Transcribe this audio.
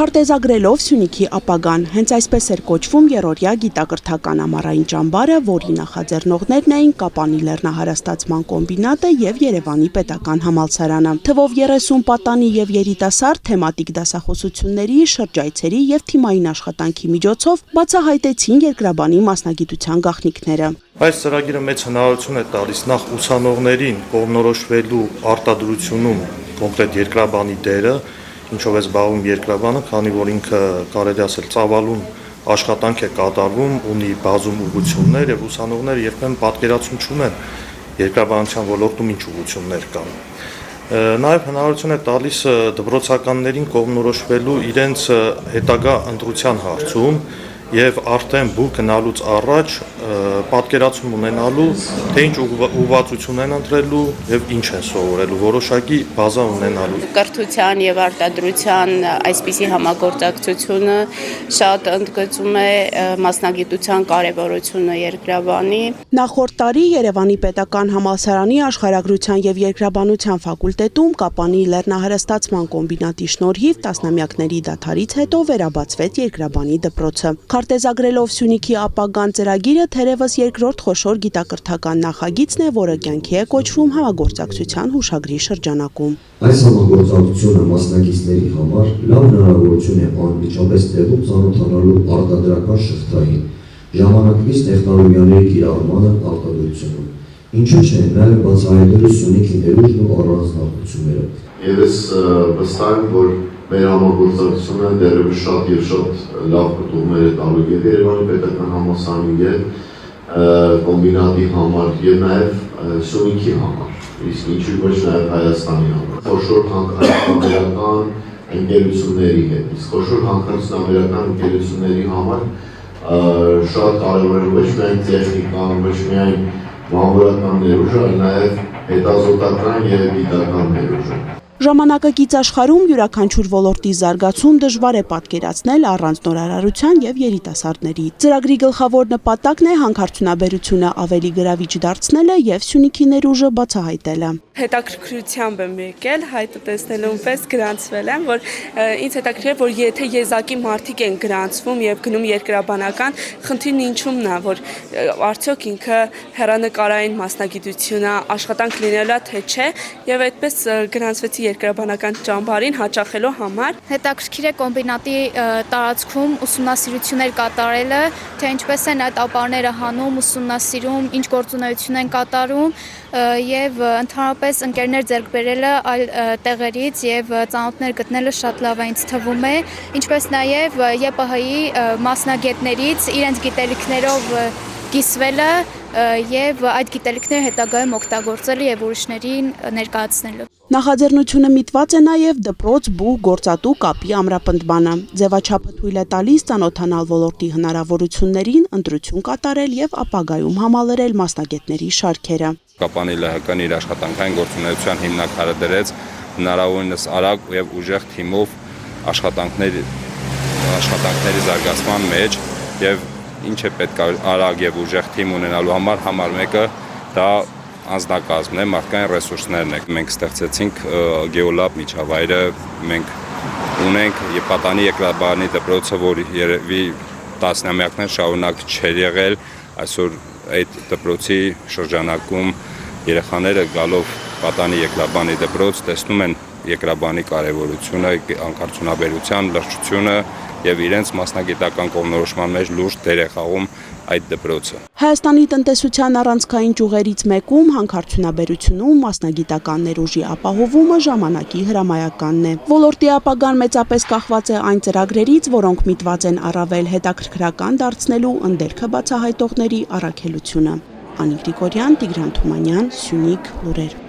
Քարտեզագրելով Սյունիքի ապագան, հենց այսպես էր կոչվում երրորդյա գիտակրթական ամառային ճամբարը, որի նախաձեռնողներն էին Կապանի լեռնահարաստացման կոմբինատը և Երևանի պետական համալսարանը։ Թվով 30 պատանի և երիտասարդ թեմատիկ դասախոսությունների, շրջայցերի և թիմային աշխատանքի միջոցով բացահայտեցին երկրաբանի մասնագիտության գաղտնիքները։ Այս ծրագիրը մեծ հնարավորություն է տալիս նախ ուսանողներին կողմնորոշվելու արտադրությունում կոնկրետ երկրաբանի դերը, ինչով է զբաղվում երկրաբանը, քանի որ ինքը կարելի ասել ծավալուն աշխատանք է կատարվում, ունի բազում ուղղություններ եւ ուսանողները երբեմն պատկերացում չունեն երկրաբանության ոլորտում ինչ ուղղություններ կան։ Նաեւ հնարավորություն է տալիս դպրոցականներին կողմնորոշվելու իրենց հետագա ընտրության հարցում եւ արդեն բուր գնալուց առաջ պատկերացում ունենալու, թե ինչ ուղղվածություն են ընտրելու եւ ինչ են սովորելու, որոշակի բազա ունենալու։ Կրթության եւ արտադրության այսպիսի համագործակցությունը շատ ընդգծում է մասնագիտության կարեւորությունը երկրաբանի։ Նախորդ տարի Երևանի պետական համալսարանի աշխարհագրության եւ երկրաբանության ֆակուլտետում Կապանի լեռնահարաստացման կոմբինատի շնորհիվ տասնամյակների դադարից հետո վերաբացվեց երկրաբանի դպրոցը։ Քարտեզագրելով Սյունիքի ապագան ծրագիրը թերևս երկրորդ խոշոր գիտակրթական նախագիծն է, որը կյանքի է կոչվում համագործակցության հուշագրի շրջանակում։ Այս համագործակցությունը մասնակիցների համար լավ հնարավորություն է անմիջապես տեղում ծանոթանալու արտադրական շղթային, ժամանակակից տեխնոլոգիաների կիրառմանը արտադրությունում, ինչու՞ չէ նաև բացահայտելու Սյունիքի ներուժն ու առանձնահատկությունները։ Ես վստահ եմ, որ մեր համագործակցությունը դեռևս շատ եւ շատ լավ պտուղներ է տալու եւ Երևանի պետական համալսարանի եւ կոմբինատի համար եւ նաեւ Սյունիքի համար, իսկ ինչու՞ ոչ նաեւ Հայաստանի համար։ Խոշոր հանքարդյունաբերական ընկերությունների հետ, իսկ խոշոր հանքարդյունաբերական ընկերությունների համար շատ կարևոր է ոչ միայն տեխնիկան, ոչ միայն մամուլական ներուժը, այլ նաեւ հետազոտական եւ գիտական ներուժը։ Ժամանակակից աշխարհում յուրաքանչյուր ոլորտի զարգացում դժվար է պատկերացնել առանց նորարարության եւ երիտասարդների։ Ծրագրի գլխավոր նպատակն է հանքարդյունաբերությունը ավելի գրավիչ դարձնելը եւ Սյունիքի ներուժը բացահայտելը։ Հետաքրքրությամբ եմ եկել, հայտը տեսնելուն պես գրանցվել եմ, որ ինձ հետաքրքիր է, որ եթե եզակի մարդիկ են գրանցվում եւ գնում երկրաբանական, խնդիրն ինչումն է, որ արդյոք ինքը հեռանկարային մասնագիտություն է, աշխատանք լինելա թե չէ, եւ այդպես գրանցվեցի երկրաբանական ճամբարին հաճախելու համար։ Հետաքրքիր է կոմբինատի տարածքում ուսումնասիրություններ կատարելը, թե ինչպես են այդ ապարները հանում, ուսումնասիրում, ինչ գործունեություն են կատարում եւ ընդհանրապես ընկերներ ձեռք բերելը այլ տեղերից եւ ծանոթներ գտնելը շատ լավ է ինձ թվում է, ինչպես նաեւ ԵՊՀ-ի մասնագետներից իրենց գիտելիքներով կիսվելը եւ այդ գիտելիքները հետագայում օգտագործելը եւ ուրիշներին ներկայացնելը։ Նախաձեռնությունը միտված է նաև դպրոց բուհ գործատու կապի ամրապնդմանը։ Ձևաչափը թույլ է տալիս ծանոթանալ ոլորտի հնարավորություններին, ընտրություն կատարել եւ ապագայում համալրել մասնագետների շարքերը։ Կապանի ԼՀԿ-ն իր աշխատանքային գործունեության հիմնաքարը դրեց հնարավորինս արագ եւ ուժեղ թիմով աշխատանքների զարգացման մեջ եւ ինչ է պետք արագ եւ ուժեղ թիմ ունենալու համար 1-ը դա անձնակազմն է, մարդկային ռեսուրսներն է։ Մենք ստեղծեցինք Գեոլաբ միջավայրը, մենք ունենք Պատանի երկրաբանի դպրոցը, որ երևի տասնամյակներ շարունակ չէր եղել, այսօր այդ դպրոցի շրջանակում երեխաները գալով Պատանի երկրաբանի դպրոց տեսնում են երկրաբանի կարևորությունը, հանքարդյունաբերության լրջությունը եւ իրենց մասնագիտական կողմնորոշման մեջ լուրջ դեր է խաղում այդ դպրոցը։ Հայաստանի տնտեսության առանցքային ճյուղերից մեկում հանքարդյունաբերությունում մասնագիտական ներուժի ապահովումը ժամանակի հրամայականն է։ Ոլորտի ապագան մեծապես կախված է այն ծրագրերից, որոնք միտված են առավել հետաքրքրական դարձնելու ընդերքը բացահայտողների առաքելությունը։ Անի Գրիգորյան, Տիգրան Թումանյան, Սյունիք լուրեր։